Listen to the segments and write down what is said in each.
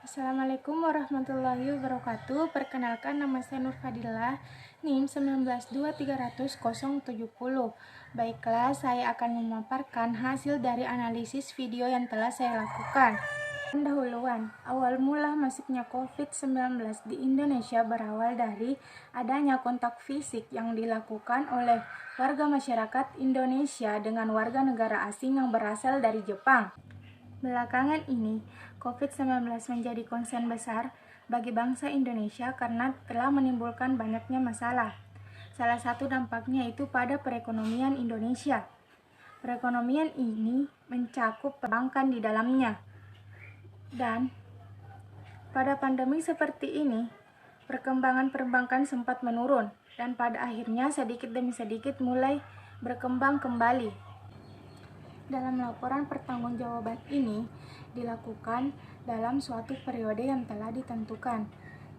Assalamualaikum warahmatullahi wabarakatuh. Perkenalkan, nama saya Nur Fadilah, NIM 1923070. Baiklah, saya akan memaparkan hasil dari analisis video yang telah saya lakukan. Pendahuluan, awal mula masuknya COVID-19 di Indonesia berawal dari adanya kontak fisik yang dilakukan oleh warga masyarakat Indonesia dengan warga negara asing yang berasal dari Jepang. Belakangan ini, COVID-19 menjadi konsen besar bagi bangsa Indonesia karena telah menimbulkan banyaknya masalah. Salah satu dampaknya itu pada perekonomian Indonesia. Perekonomian ini mencakup perbankan di dalamnya. Dan pada pandemi seperti ini, perkembangan perbankan sempat menurun dan pada akhirnya sedikit demi sedikit mulai berkembang kembali. Dalam laporan pertanggungjawaban ini dilakukan dalam suatu periode yang telah ditentukan.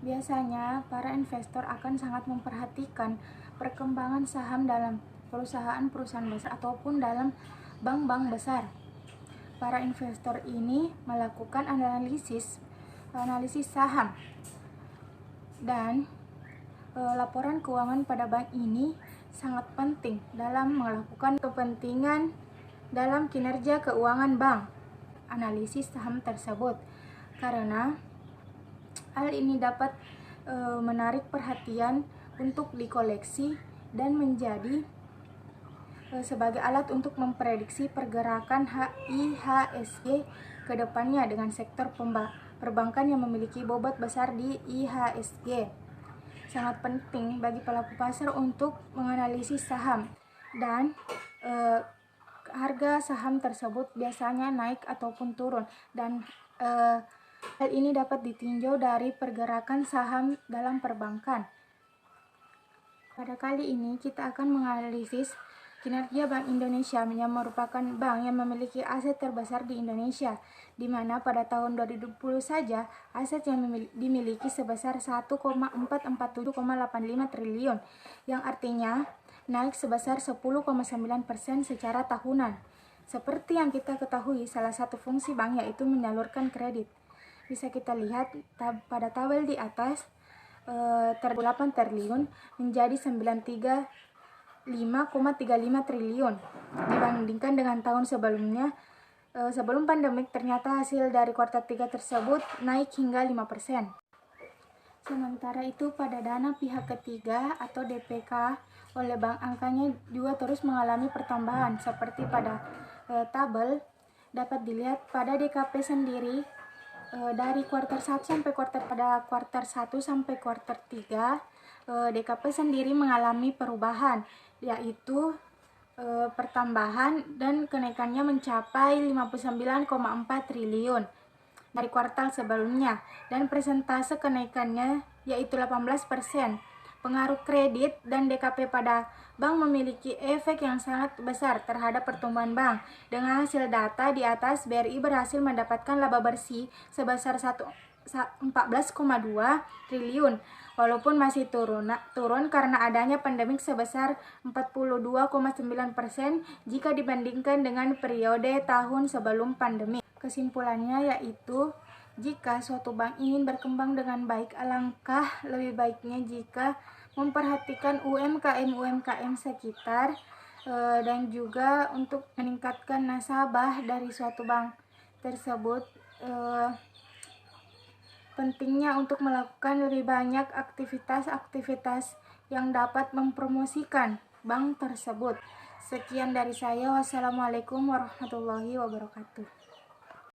Biasanya, para investor akan sangat memperhatikan perkembangan saham dalam perusahaan-perusahaan besar ataupun dalam bank-bank besar. Para investor ini melakukan analisis saham dan laporan keuangan pada bank ini sangat penting dalam melakukan kepentingan dalam kinerja keuangan bank analisis saham tersebut, karena hal ini dapat menarik perhatian untuk dikoleksi dan menjadi sebagai alat untuk memprediksi pergerakan IHSG ke depannya dengan sektor perbankan yang memiliki bobot besar di IHSG. Sangat penting bagi pelaku pasar untuk menganalisis saham dan harga saham tersebut biasanya naik ataupun turun, dan hal ini dapat ditinjau dari pergerakan saham dalam perbankan. Pada kali ini kita akan menganalisis kinerja Bank Indonesia yang merupakan bank yang memiliki aset terbesar di Indonesia, di mana pada tahun 2020 saja aset yang dimiliki sebesar 1,447,85 triliun, yang artinya naik sebesar 10,9% secara tahunan. Seperti yang kita ketahui, salah satu fungsi bank yaitu menyalurkan kredit. Bisa kita lihat pada tabel di atas, 8 triliun menjadi 95,35 triliun dibandingkan dengan tahun sebelumnya. Sebelum pandemik, ternyata hasil dari kuartal 3 tersebut naik hingga 5%. Sementara itu pada dana pihak ketiga atau DPK oleh bank, angkanya juga terus mengalami pertambahan. Seperti pada tabel dapat dilihat pada DKP sendiri dari kuartal 1 sampai kuartal 1 sampai kuartal 3 DKP sendiri mengalami perubahan, yaitu pertambahan dan kenaikannya mencapai 59,4 triliun dari kuartal sebelumnya, dan persentase kenaikannya yaitu 18%. Pengaruh kredit dan DKP pada bank memiliki efek yang sangat besar terhadap pertumbuhan bank. Dengan hasil data di atas, BRI berhasil mendapatkan laba bersih sebesar 14,2 triliun, walaupun masih turun karena adanya pandemik sebesar 42,9% jika dibandingkan dengan periode tahun sebelum pandemi. Kesimpulannya yaitu, jika suatu bank ingin berkembang dengan baik, alangkah lebih baiknya jika memperhatikan UMKM sekitar dan juga untuk meningkatkan nasabah dari suatu bank tersebut. Pentingnya untuk melakukan lebih banyak aktivitas yang dapat mempromosikan bank tersebut. Sekian dari saya. Wassalamualaikum warahmatullahi wabarakatuh.